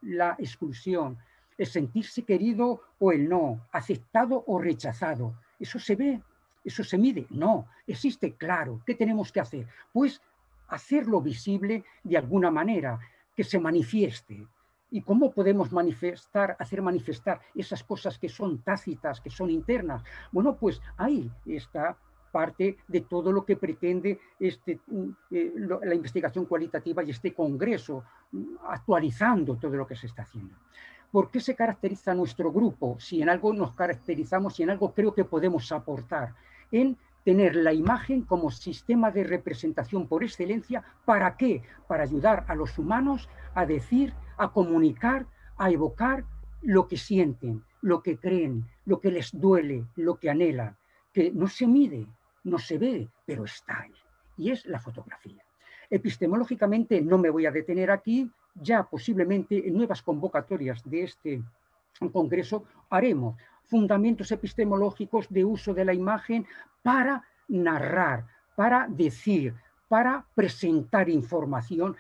Speaker 5: la exclusión, el sentirse querido o el no, aceptado o rechazado. ¿Eso se ve? ¿Eso se mide? No, existe, claro. ¿Qué tenemos que hacer? Pues hacerlo visible de alguna manera, que se manifieste. ¿Y cómo podemos hacer manifestar esas cosas que son tácitas, que son internas? Bueno, pues ahí está parte de todo lo que pretende la investigación cualitativa y este congreso, actualizando todo lo que se está haciendo. ¿Por qué se caracteriza nuestro grupo? Si en algo nos caracterizamos, si en algo creo que podemos aportar, en tener la imagen como sistema de representación por excelencia. ¿Para qué? Para ayudar a los humanos a decir, a comunicar, a evocar lo que sienten, lo que creen, lo que les duele, lo que anhelan, que no se mide, no se ve, pero está ahí. Y es la fotografía. Epistemológicamente no me voy a detener aquí, ya posiblemente en nuevas convocatorias de este congreso haremos fundamentos epistemológicos de uso de la imagen para narrar, para decir, para presentar información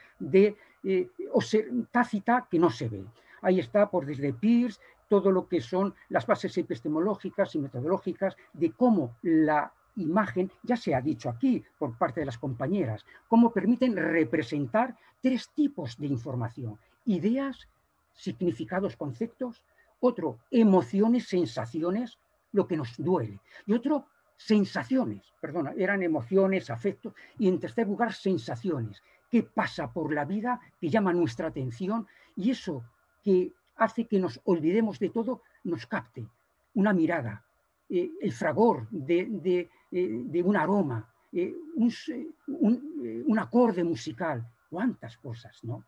Speaker 5: tácita que no se ve. Ahí está, por desde Peirce, todo lo que son las bases epistemológicas y metodológicas de cómo la imagen, ya se ha dicho aquí por parte de las compañeras, cómo permiten representar tres tipos de información: ideas, significados, conceptos; otro, emociones, sensaciones, lo que nos duele; y otro, sensaciones, perdona, eran emociones, afectos; y en tercer lugar, sensaciones. ¿Qué pasa por la vida que llama nuestra atención? Y eso que hace que nos olvidemos de todo, nos capte. Una mirada, el fragor de un aroma, un acorde musical, cuántas cosas, ¿no?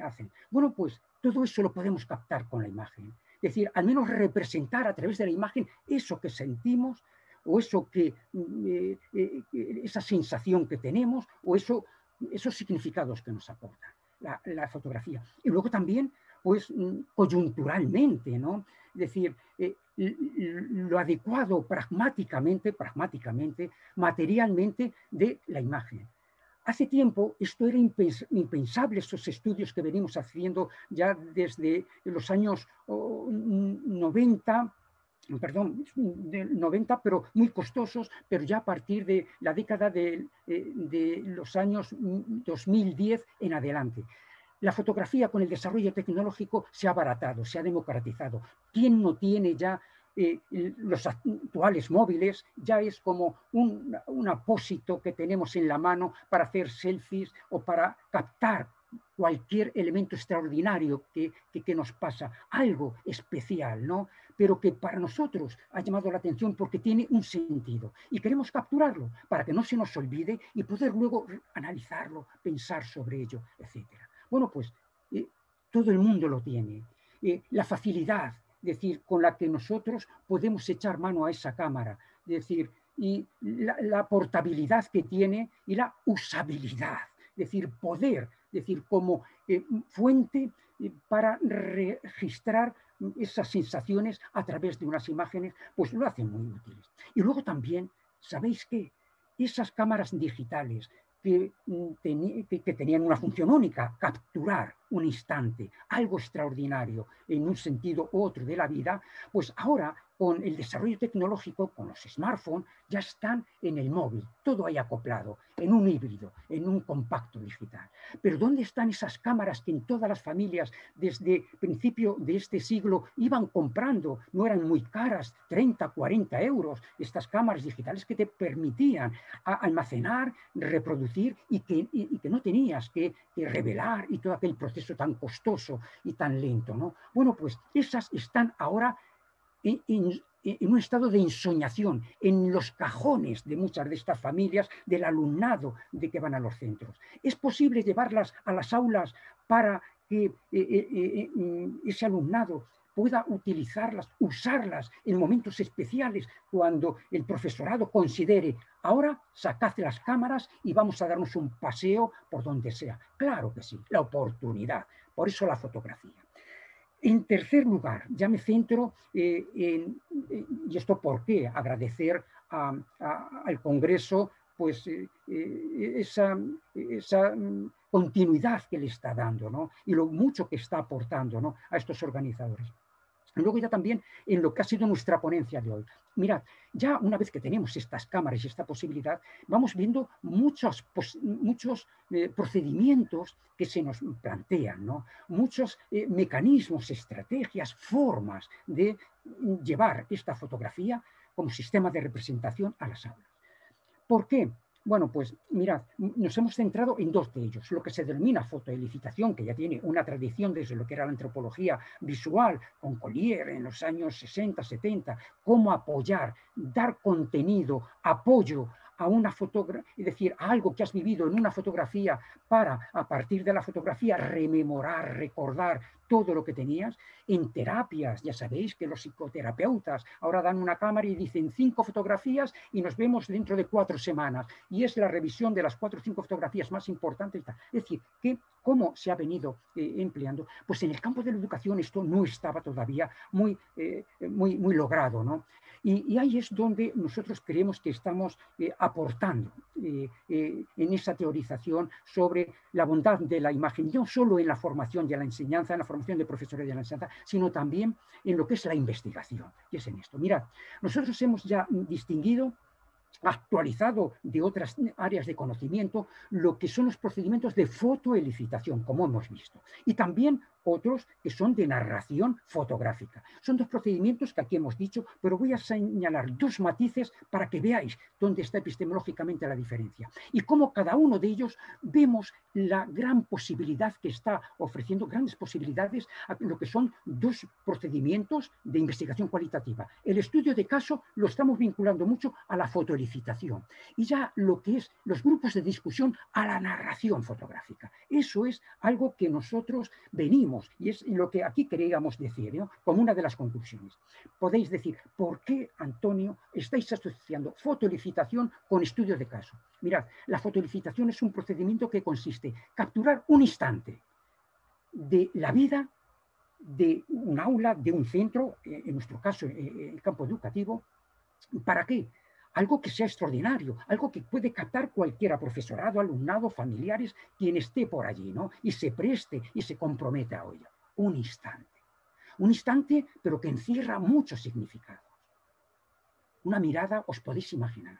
Speaker 5: Hacen. Bueno, pues todo eso lo podemos captar con la imagen. Es decir, al menos representar a través de la imagen eso que sentimos, o eso esa sensación que tenemos, o esos significados que nos aporta la fotografía. Y luego también, pues, coyunturalmente, ¿no? Es decir, lo adecuado pragmáticamente, materialmente, de la imagen. Hace tiempo esto era impensable, estos estudios que venimos haciendo ya desde los años 90, pero muy costosos, pero ya a partir de la década de los años 2010 en adelante. La fotografía, con el desarrollo tecnológico, se ha abaratado, se ha democratizado. ¿Quién no tiene ya los actuales móviles? Ya es como un apósito que tenemos en la mano para hacer selfies o para captar cualquier elemento extraordinario que nos pasa, algo especial, ¿no? Pero que para nosotros ha llamado la atención porque tiene un sentido y queremos capturarlo para que no se nos olvide y poder luego analizarlo, pensar sobre ello, etc. Bueno, pues todo el mundo lo tiene. La facilidad, es decir, con la que nosotros podemos echar mano a esa cámara, es decir, y la portabilidad que tiene y la usabilidad, es decir, poder, es decir, como fuente para registrar esas sensaciones a través de unas imágenes, pues lo hacen muy útiles. Y luego también, ¿sabéis qué? Esas cámaras digitales que tenían una función única: capturar un instante, algo extraordinario en un sentido u otro de la vida, pues ahora con el desarrollo tecnológico, con los smartphones, ya están en el móvil, todo ahí acoplado, en un híbrido, en un compacto digital. Pero ¿dónde están esas cámaras que en todas las familias desde principio de este siglo iban comprando? No eran muy caras, 30, 40 euros, estas cámaras digitales que te permitían almacenar, reproducir y que no tenías que revelar, y todo aquel proceso tan costoso y tan lento, ¿no? Bueno, pues esas están ahora en un estado de ensoñación en los cajones de muchas de estas familias, del alumnado de que van a los centros. ¿Es posible llevarlas a las aulas para que ese alumnado pueda utilizarlas, usarlas en momentos especiales, cuando el profesorado considere: ahora sacad las cámaras y vamos a darnos un paseo por donde sea? Claro que sí, la oportunidad. Por eso la fotografía. En tercer lugar, ya me centro y esto por qué, agradecer al Congreso pues esa continuidad que le está dando, ¿no? Y lo mucho que está aportando, ¿no?, a estos organizadores. Y luego ya también en lo que ha sido nuestra ponencia de hoy. Mirad, ya una vez que tenemos estas cámaras y esta posibilidad, vamos viendo muchos procedimientos que se nos plantean, ¿no? Muchos mecanismos, estrategias, formas de llevar esta fotografía como sistema de representación a las aulas. ¿Por qué? Bueno, pues mirad, nos hemos centrado en dos de ellos, lo que se denomina fotoelicitación, que ya tiene una tradición desde lo que era la antropología visual, con Collier en los años 60, 70, cómo apoyar, dar contenido, apoyo a una fotografía, es decir, a algo que has vivido en una fotografía para, a partir de la fotografía, rememorar, recordar todo lo que tenías. En terapias, ya sabéis que los psicoterapeutas ahora dan una cámara y dicen 5 fotografías y nos vemos dentro de 4 semanas. Y es la revisión de las 4 o 5 fotografías más importantes. Es decir, que cómo se ha venido empleando. Pues en el campo de la educación esto no estaba todavía muy logrado, ¿no? Y ahí es donde nosotros creemos que estamos aportando en esa teorización sobre la bondad de la imagen, no solo en la formación de la enseñanza, en la formación de profesores de la enseñanza, sino también en lo que es la investigación. Y es en esto. Mirad, nosotros hemos ya distinguido, actualizado de otras áreas de conocimiento, lo que son los procedimientos de fotoelicitación, como hemos visto, y también otros que son de narración fotográfica. Son dos procedimientos que aquí hemos dicho, pero voy a señalar dos matices para que veáis dónde está epistemológicamente la diferencia y cómo cada uno de ellos vemos la gran posibilidad que está ofreciendo, grandes posibilidades a lo que son dos procedimientos de investigación cualitativa. El estudio de caso lo estamos vinculando mucho a la fotoelicitación y ya lo que es los grupos de discusión a la narración fotográfica. Eso es algo que nosotros venimos y es lo que aquí queríamos decir, ¿no? Como una de las conclusiones. Podéis decir, ¿por qué, Antonio, estáis asociando fotoelicitación con estudios de caso? Mirad, la fotoelicitación es un procedimiento que consiste en capturar un instante de la vida de un aula, de un centro, en nuestro caso, el campo educativo. ¿Para qué? Algo que sea extraordinario, algo que puede captar cualquiera, profesorado, alumnado, familiares, quien esté por allí, ¿no? Y se preste y se comprometa a ello. Un instante, pero que encierra muchos significados. Una mirada, os podéis imaginar.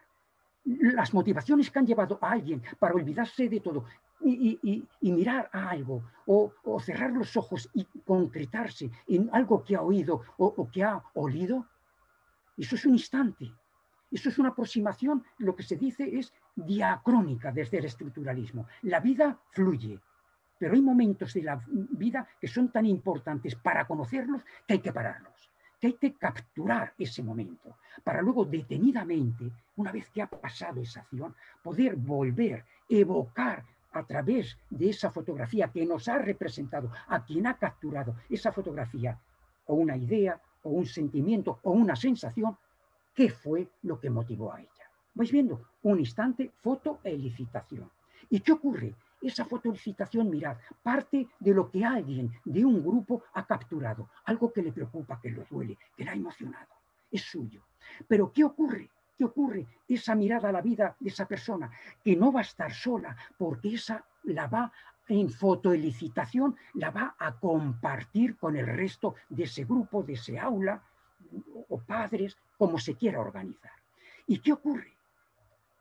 Speaker 5: Las motivaciones que han llevado a alguien para olvidarse de todo y mirar a algo o cerrar los ojos y concretarse en algo que ha oído o que ha olido, eso es un instante. Eso es una aproximación, lo que se dice es diacrónica desde el estructuralismo. La vida fluye, pero hay momentos de la vida que son tan importantes para conocerlos que hay que pararlos, que hay que capturar ese momento, para luego detenidamente, una vez que ha pasado esa acción, poder volver, evocar a través de esa fotografía que nos ha representado, a quien ha capturado esa fotografía, o una idea, o un sentimiento, o una sensación, ¿qué fue lo que motivó a ella? ¿Vais viendo? Un instante, fotoelicitación. ¿Y qué ocurre? Esa fotoelicitación, mirad, parte de lo que alguien de un grupo ha capturado, algo que le preocupa, que le duele, que le ha emocionado, es suyo. Pero ¿qué ocurre? ¿Qué ocurre? Esa mirada a la vida de esa persona, que no va a estar sola, porque esa la va en fotoelicitación, la va a compartir con el resto de ese grupo, de ese aula, o padres, como se quiera organizar. ¿Y qué ocurre?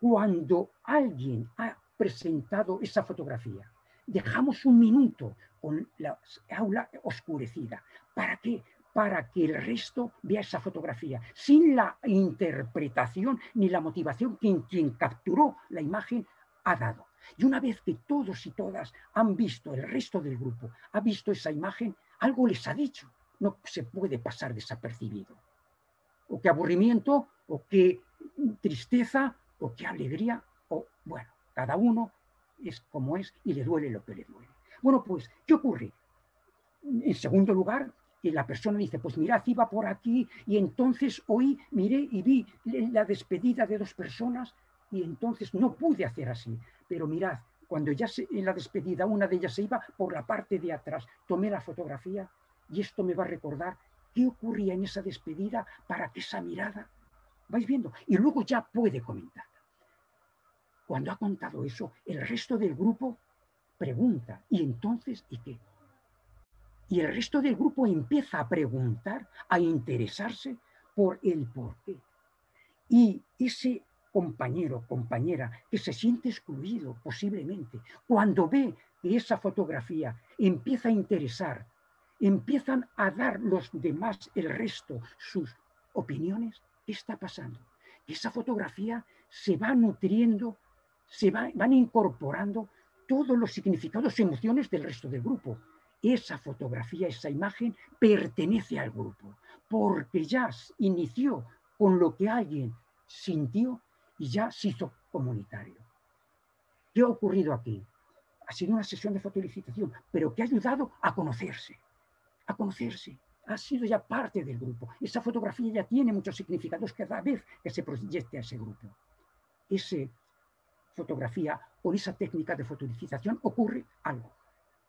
Speaker 5: Cuando alguien ha presentado esa fotografía, dejamos un minuto con la aula oscurecida. ¿Para qué? Para que el resto vea esa fotografía, sin la interpretación ni la motivación que quien capturó la imagen ha dado. Y una vez que todos y todas han visto, el resto del grupo ha visto esa imagen, algo les ha dicho. No se puede pasar desapercibido. O qué aburrimiento, o qué tristeza, o qué alegría, o bueno, cada uno es como es y le duele lo que le duele. Bueno, pues, ¿qué ocurre? En segundo lugar, que la persona dice, pues mirad, iba por aquí y entonces oí, miré y vi la despedida de dos personas y entonces no pude hacer así. Pero mirad, cuando ya en la despedida una de ellas se iba por la parte de atrás, tomé la fotografía y esto me va a recordar qué ocurría en esa despedida para que esa mirada, vais viendo, y luego ya puede comentar. Cuando ha contado eso, el resto del grupo pregunta, ¿y entonces y qué? Y el resto del grupo empieza a preguntar, a interesarse por el porqué. Y ese compañero, compañera, que se siente excluido posiblemente, cuando ve que esa fotografía empieza a interesar, empiezan a dar los demás, el resto, sus opiniones, ¿qué está pasando? Esa fotografía se va nutriendo van incorporando todos los significados y emociones del resto del grupo. Esa fotografía, esa imagen pertenece al grupo, porque ya inició con lo que alguien sintió y ya se hizo comunitario. ¿Qué ha ocurrido aquí? Ha sido una sesión de fotolicitación, pero que ha ayudado a conocerse, a conocerse. Ha sido ya parte del grupo. Esa fotografía ya tiene muchos significados cada vez que se proyecte a ese grupo. Esa fotografía o esa técnica de fotolicitación ocurre algo.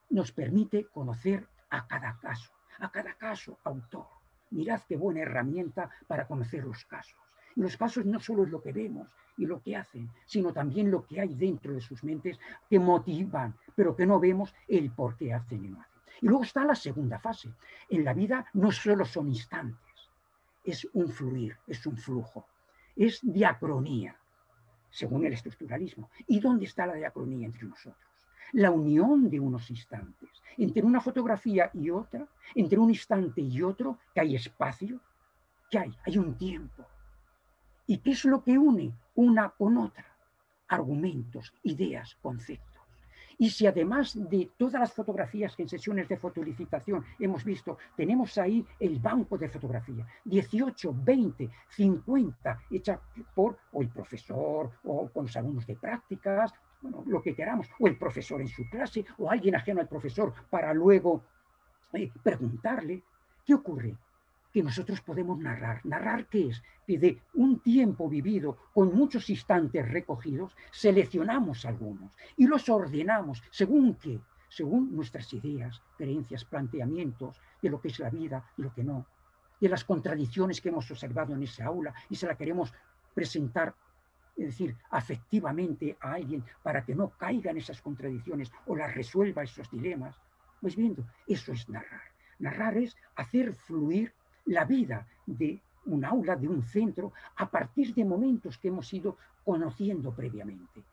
Speaker 5: Nos permite conocer a cada caso autor. Mirad qué buena herramienta para conocer los casos. Y los casos no solo es lo que vemos y lo que hacen, sino también lo que hay dentro de sus mentes que motivan, pero que no vemos el por qué hacen y no hacen. Y luego está la segunda fase. En la vida no solo son instantes, es un fluir, es un flujo, es diacronía, según el estructuralismo. ¿Y dónde está la diacronía entre nosotros? La unión de unos instantes, entre una fotografía y otra, entre un instante y otro, que hay espacio, que hay un tiempo. ¿Y qué es lo que une una con otra? Argumentos, ideas, conceptos. Y si además de todas las fotografías que en sesiones de fotolicitación hemos visto, tenemos ahí el banco de fotografía, 18, 20, 50, hecha por o el profesor o con los alumnos de prácticas, bueno, lo que queramos, o el profesor en su clase, o alguien ajeno al profesor para luego preguntarle, ¿qué ocurre? Que nosotros podemos narrar. ¿Narrar qué es? Que de un tiempo vivido con muchos instantes recogidos, seleccionamos algunos y los ordenamos según qué, según nuestras ideas, creencias, planteamientos de lo que es la vida y lo que no, de las contradicciones que hemos observado en esa aula y se la queremos presentar, es decir, afectivamente a alguien para que no caigan esas contradicciones o las resuelva esos dilemas. ¿Vais viendo? Eso es narrar. Narrar es hacer fluir la vida de un aula, de un centro, a partir de momentos que hemos ido conociendo previamente.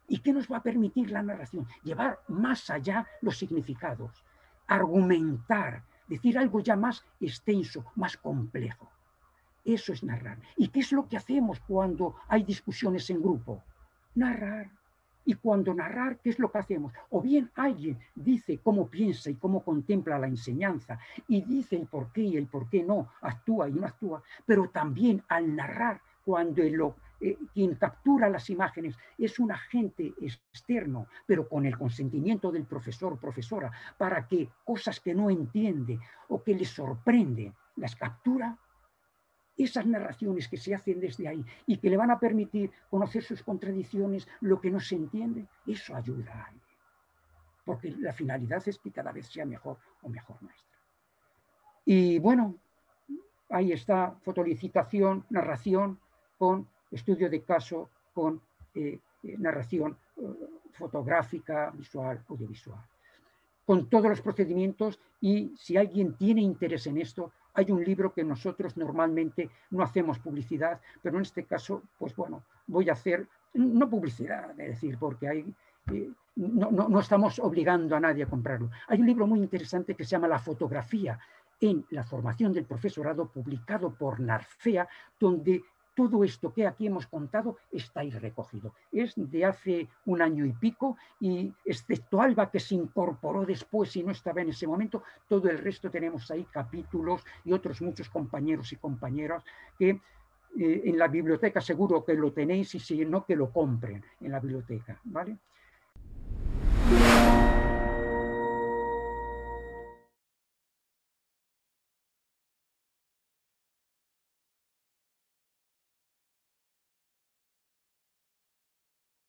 Speaker 5: ¿Y qué nos va a permitir la narración? Llevar más allá los significados, argumentar, decir algo ya más extenso, más complejo. Eso es narrar. ¿Y qué es lo que hacemos cuando hay discusiones en grupo? Narrar. Y cuando narrar, ¿qué es lo que hacemos? O bien alguien dice cómo piensa y cómo contempla la enseñanza y dice el por qué y el por qué no, actúa y no actúa, pero también al narrar, cuando quien captura las imágenes es un agente externo, pero con el consentimiento del profesor o profesora, para que cosas que no entiende o que le sorprende, las captura. Esas narraciones que se hacen desde ahí y que le van a permitir conocer sus contradicciones, lo que no se entiende, eso ayuda a alguien. Porque la finalidad es que cada vez sea mejor o mejor maestra. Y bueno, ahí está fotolicitación, narración con estudio de caso, con narración fotográfica, visual, audiovisual. Con todos los procedimientos, y si alguien tiene interés en esto, hay un libro que nosotros normalmente no hacemos publicidad, pero en este caso, pues bueno, voy a hacer, no publicidad, es decir, porque hay, no estamos obligando a nadie a comprarlo. Hay un libro muy interesante que se llama La fotografía en la formación del profesorado, publicado por Narcea, donde todo esto que aquí hemos contado está ahí recogido. Es de hace un año y pico y excepto Alba, que se incorporó después y no estaba en ese momento, todo el resto tenemos ahí capítulos y otros muchos compañeros y compañeras que en la biblioteca seguro que lo tenéis y si no, que lo compren en la biblioteca, ¿vale?